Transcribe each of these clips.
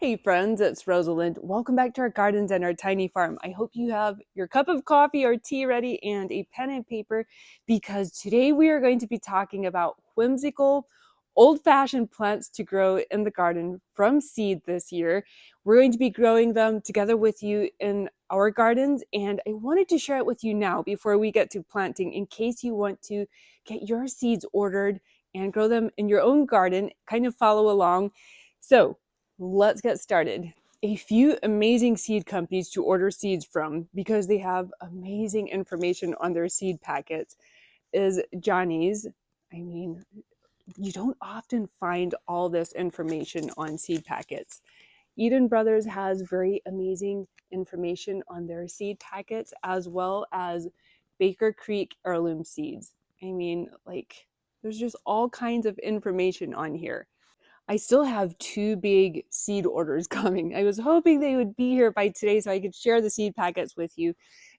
Hey friends, it's Rosalind. Welcome back to our gardens and our tiny farm. I hope you have your cup of coffee or tea ready and a pen and paper, because today we are going to be talking about whimsical, old-fashioned plants to grow in the garden from seed this year. We're going to be growing them together with you in our gardens, and I wanted to share it with you now before we get to planting, in case you want to get your seeds ordered and grow them in your own garden, kind of follow along. So let's get started. A few amazing seed companies to order seeds from, because they have amazing information on their seed packets, is Johnny's. I mean, you don't often find all this information on seed packets. Eden Brothers has very amazing information on their seed packets, as well as Baker Creek Heirloom seeds. I mean, like, there's just all kinds of information on here. I still have 2 big seed orders coming. I was hoping they would be here by today so I could share the seed packets with you.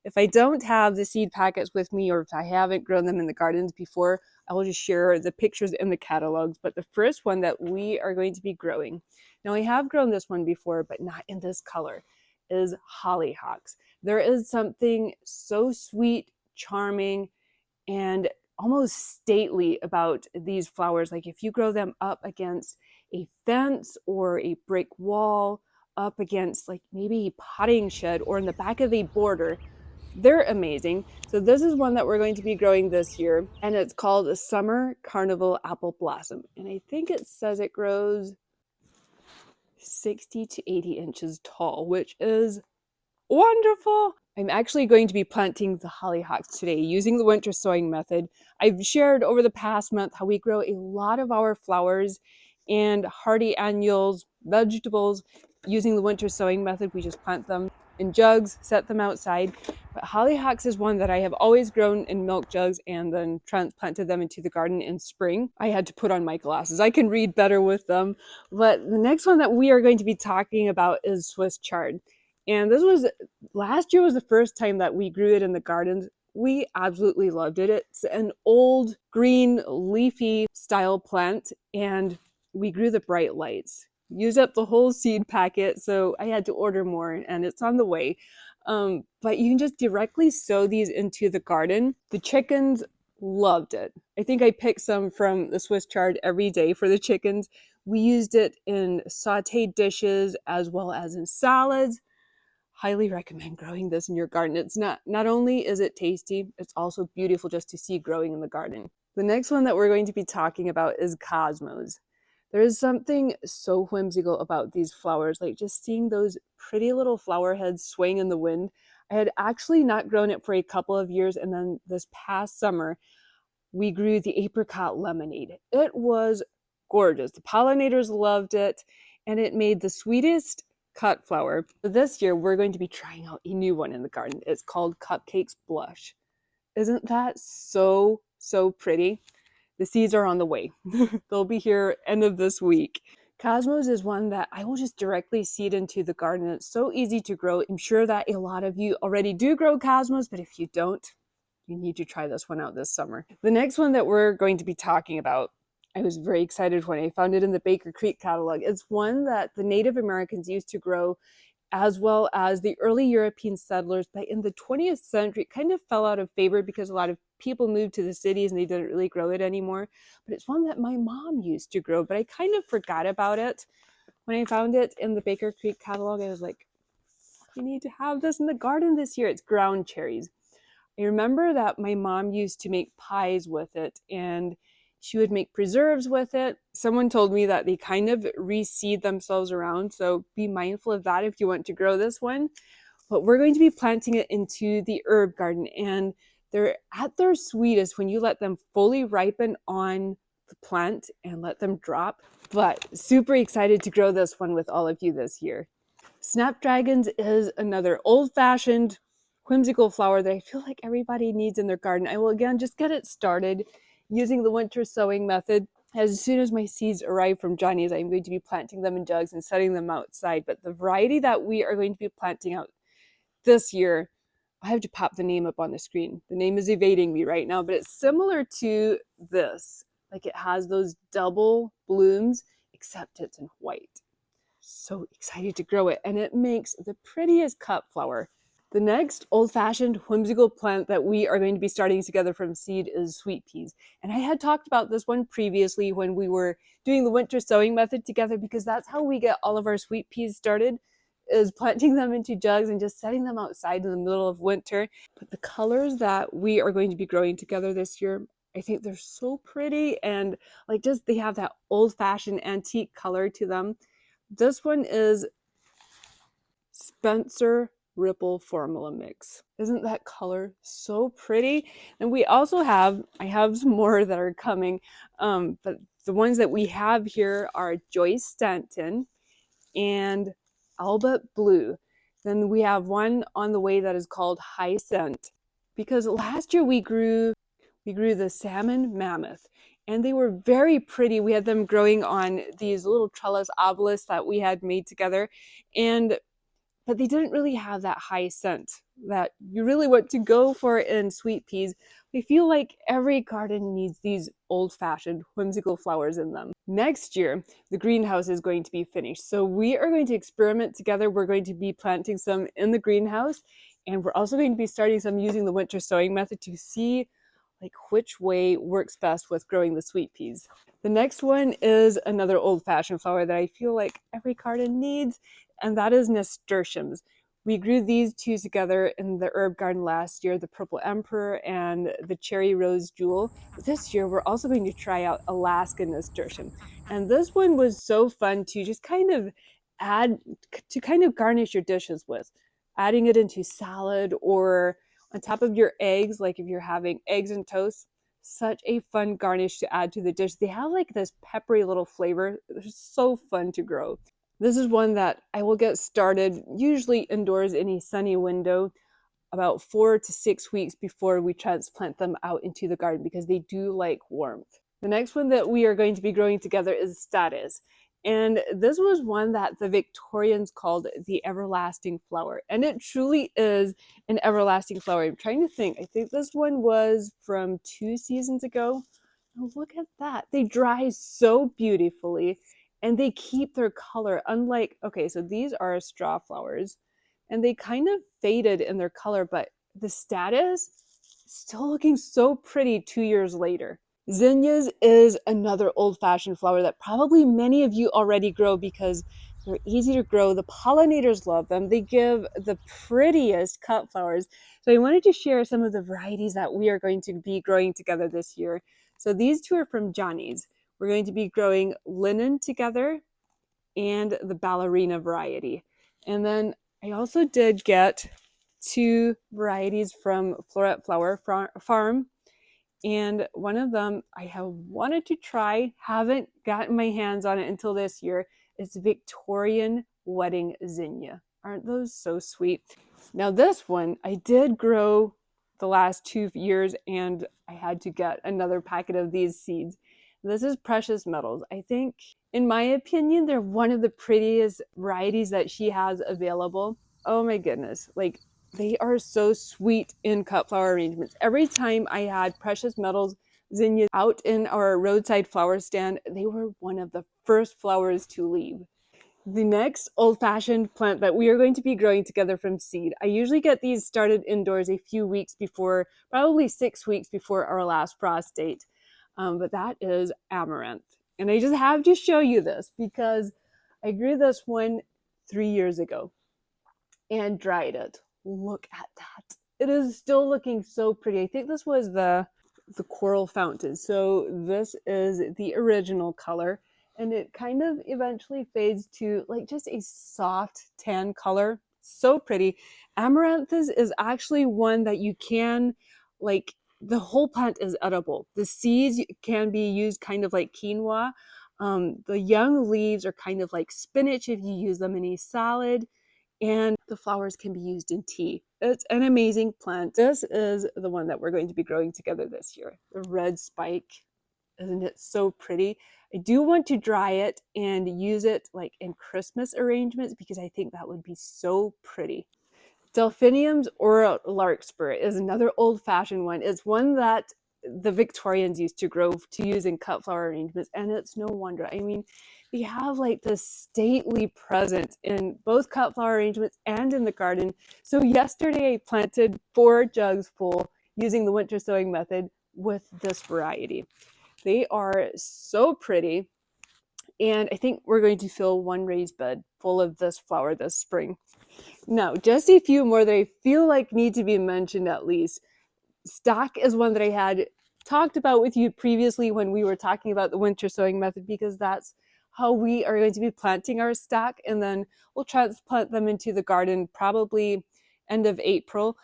If I don't have the seed packets with me, or if I haven't grown them in the gardens before, I will just share the pictures in the catalogs. But the first one that we are going to be growing, now I have grown this one before, but not in this color, is Hollyhocks. There is something so sweet, charming, and almost stately about these flowers. Like if you grow them up against a fence or a brick wall, up against like maybe a potting shed or in the back of a border, they're amazing. So this is one that we're going to be growing this year, and it's called a Summer Carnival Apple Blossom. And I think it says it grows 60 to 80 inches tall, which is wonderful. I'm actually going to be planting the hollyhocks today using the winter sowing method. I've shared over the past month how we grow a lot of our flowers and hardy annuals, vegetables, using the winter sowing method. We just plant them in jugs, set them outside. But hollyhocks is one that I have always grown in milk jugs and then transplanted them into the garden in spring. I had to put on my glasses. I can read better with them. But the next one that we are going to be talking about is Swiss chard. And this was, last year was the first time that we grew it in the gardens. We absolutely loved it. It's an old green leafy style plant, and we grew the bright lights. Used up the whole seed packet, so I had to order more, and it's on the way. But you can just directly sow these into the garden. The chickens loved it. I think I picked some from the Swiss chard every day for the chickens. We used it in sauteed dishes as well as in salads. Highly recommend growing this in your garden. It's not only is it tasty, it's also beautiful just to see growing in the garden. The next one that we're going to be talking about is cosmos. There is something so whimsical about these flowers, like just seeing those pretty little flower heads swaying in the wind. I had actually not grown it for a couple of years, and then this past summer, we grew the apricot lemonade. It was gorgeous. The pollinators loved it, and it made the sweetest cut flower. This year, we're going to be trying out a new one in the garden. It's called Cupcakes Blush. Isn't that so pretty? The seeds are on the way. They'll be here end of this week. Cosmos is one that I will just directly seed into the garden. It's so easy to grow. I'm sure that a lot of you already do grow cosmos, but if you don't, you need to try this one out this summer. The next one that we're going to be talking about, I was very excited when I found it in the Baker Creek catalog. It's one that the Native Americans used to grow, as well as the early European settlers. But in the 20th century, it kind of fell out of favor because a lot of people moved to the cities and they didn't really grow it anymore. But it's one that my mom used to grow, but I kind of forgot about it. When I found it in the Baker Creek catalog, I was like, you need to have this in the garden this year. It's ground cherries. I remember that my mom used to make pies with it, and she would make preserves with it. Someone told me that they kind of reseed themselves around, so be mindful of that if you want to grow this one. But we're going to be planting it into the herb garden, and they're at their sweetest when you let them fully ripen on the plant and let them drop. But super excited to grow this one with all of you this year. Snapdragons is another old-fashioned whimsical flower that I feel like everybody needs in their garden. I will again just get it started using the winter sowing method. as soon as my seeds arrive from Johnny's, I'm going to be planting them in jugs and setting them outside. But the variety that we are going to be planting out this year, I have to pop the name up on the screen. The name is evading me right now, but it's similar to this. Like it has those double blooms, except it's in white. So excited to grow it, and it makes the prettiest cut flower. The next old-fashioned whimsical plant that we are going to be starting together from seed is sweet peas. And I had talked about this one previously when we were doing the winter sowing method together, because that's how we get all of our sweet peas started, is planting them into jugs and just setting them outside in the middle of winter. But the colors that we are going to be growing together this year, I think they're so pretty, and like just they have that old-fashioned antique color to them. This one is Spencer Ripple Formula Mix. Isn't that color so pretty? And we also have, I have some more that are coming, but the ones that we have here are Joyce Stanton and Albert Blue. Then we have one on the way that is called High Scent, because last year we grew the salmon mammoth, and they were very pretty. We had them growing on these little trellis obelisks that we had made together, but they didn't really have that high scent that you really want to go for in sweet peas. I feel like every garden needs these old-fashioned whimsical flowers in them. Next year, the greenhouse is going to be finished, so we are going to experiment together. We're going to be planting some in the greenhouse, and we're also going to be starting some using the winter sowing method to see like which way works best with growing the sweet peas. The next one is another old-fashioned flower that I feel like every garden needs, and that is nasturtiums. We grew these two together in the herb garden last year, the purple emperor and the cherry rose jewel. But this year, we're also going to try out Alaska nasturtium. And this one was so fun to just kind of add, to kind of garnish your dishes with. Adding it into salad or on top of your eggs, like if you're having eggs and toast. Such a fun garnish to add to the dish. They have like this peppery little flavor. They're so fun to grow. This is one that I will get started usually indoors in a sunny window about 4 to 6 weeks before we transplant them out into the garden, because they do like warmth. The next one that we are going to be growing together is statice. And this was one that the Victorians called the everlasting flower. And it truly is an everlasting flower. I'm trying to think. I think this one was from 2 seasons ago. Oh, look at that. They dry so beautifully and they keep their color. Unlike, okay, so these are straw flowers and they kind of faded in their color, but the statice still looking so pretty 2 years later. Zinnias is another old-fashioned flower that probably many of you already grow because they're easy to grow. The pollinators love them. They give the prettiest cut flowers. So I wanted to share some of the varieties that we are going to be growing together this year. So these two are from Johnny's. We're going to be growing linen together and the ballerina variety. And then I also did get 2 varieties from Floret Flower Farm. And one of them I have wanted to try, haven't gotten my hands on it until this year. It's Victorian Wedding Zinnia. Aren't those so sweet? Now this one I did grow the last 2 years and I had to get another packet of these seeds. This is Precious Metals. I think, in my opinion, they're one of the prettiest varieties that she has available. Oh my goodness. Like, they are so sweet in cut flower arrangements. Every time I had Precious Metals zinnias out in our roadside flower stand, they were one of the first flowers to leave. The next old-fashioned plant that we are going to be growing together from seed, I usually get these started indoors a few weeks before, probably 6 weeks before our last frost date, but that is amaranth. And I just have to show you this because I grew this one 3 years ago and dried it. Look at that. It is still looking so pretty. I think this was the coral fountain. So this is the original color, and it kind of eventually fades to like just a soft tan color. So pretty. Amaranth is actually one that you can, like, the whole plant is edible. The seeds can be used kind of like quinoa. The young leaves are kind of like spinach if you use them in a salad. And the flowers can be used in tea. It's an amazing plant. This is the one that we're going to be growing together this year, the red spike. Isn't it so pretty? I do want to dry it and use it like in Christmas arrangements because I think that would be so pretty. Delphiniums or larkspur is another old-fashioned one. It's one that the Victorians used to grow to use in cut flower arrangements, and it's no wonder. I mean, they have like this stately presence in both cut flower arrangements and in the garden. So yesterday I planted 4 jugs full using the winter sowing method with this variety. They are so pretty, and I think we're going to fill one raised bed full of this flower this spring. Now, just a few more that I feel like need to be mentioned at least. Stock is one that I had talked about with you previously when we were talking about the winter sowing method, because that's how we are going to be planting our stock, and then we'll transplant them into the garden probably end of April.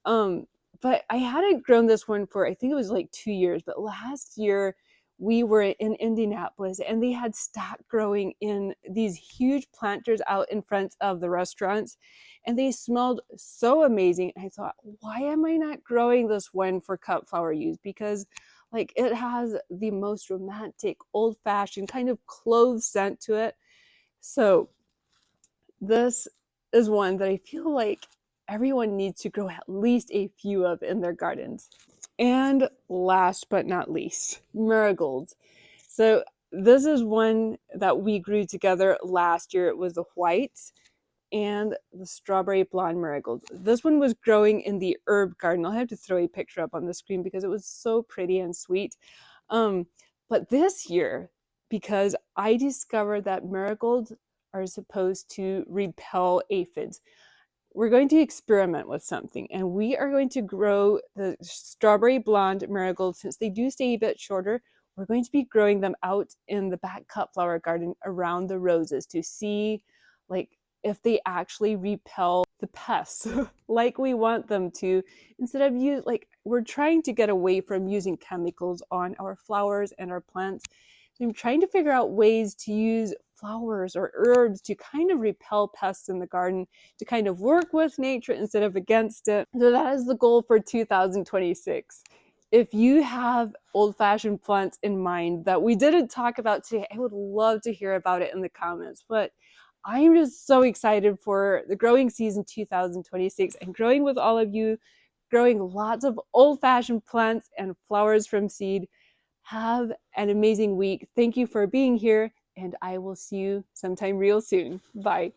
Um, but I hadn't grown this one for, I think it was like 2 years, but last year we were in Indianapolis and they had stock growing in these huge planters out in front of the restaurants, and they smelled so amazing. I thought, why am I not growing this one for cut flower use? Because like it has the most romantic, old-fashioned kind of clove scent to it. So this is one that I feel like everyone needs to grow at least a few of in their gardens. And last but not least, marigolds. So this is one that we grew together last year. It was the white and the strawberry blonde marigold. This one was growing in the herb garden. I'll have to throw a picture up on the screen because it was so pretty and sweet. But this year, because I discovered that marigolds are supposed to repel aphids, we're going to experiment with something, and we are going to grow the strawberry blonde marigolds. Since they do stay a bit shorter, we're going to be growing them out in the back cut flower garden around the roses to see like if they actually repel the pests like we want them to, instead of we're trying to get away from using chemicals on our flowers and our plants. So I'm trying to figure out ways to use flowers or herbs to kind of repel pests in the garden, to kind of work with nature instead of against it. So that is the goal for 2026. If you have old-fashioned plants in mind that we didn't talk about today, I would love to hear about it in the comments. But I'm just so excited for the growing season 2026 and growing with all of you, growing lots of old-fashioned plants and flowers from seed. Have an amazing week. Thank you for being here, and I will see you sometime real soon. Bye.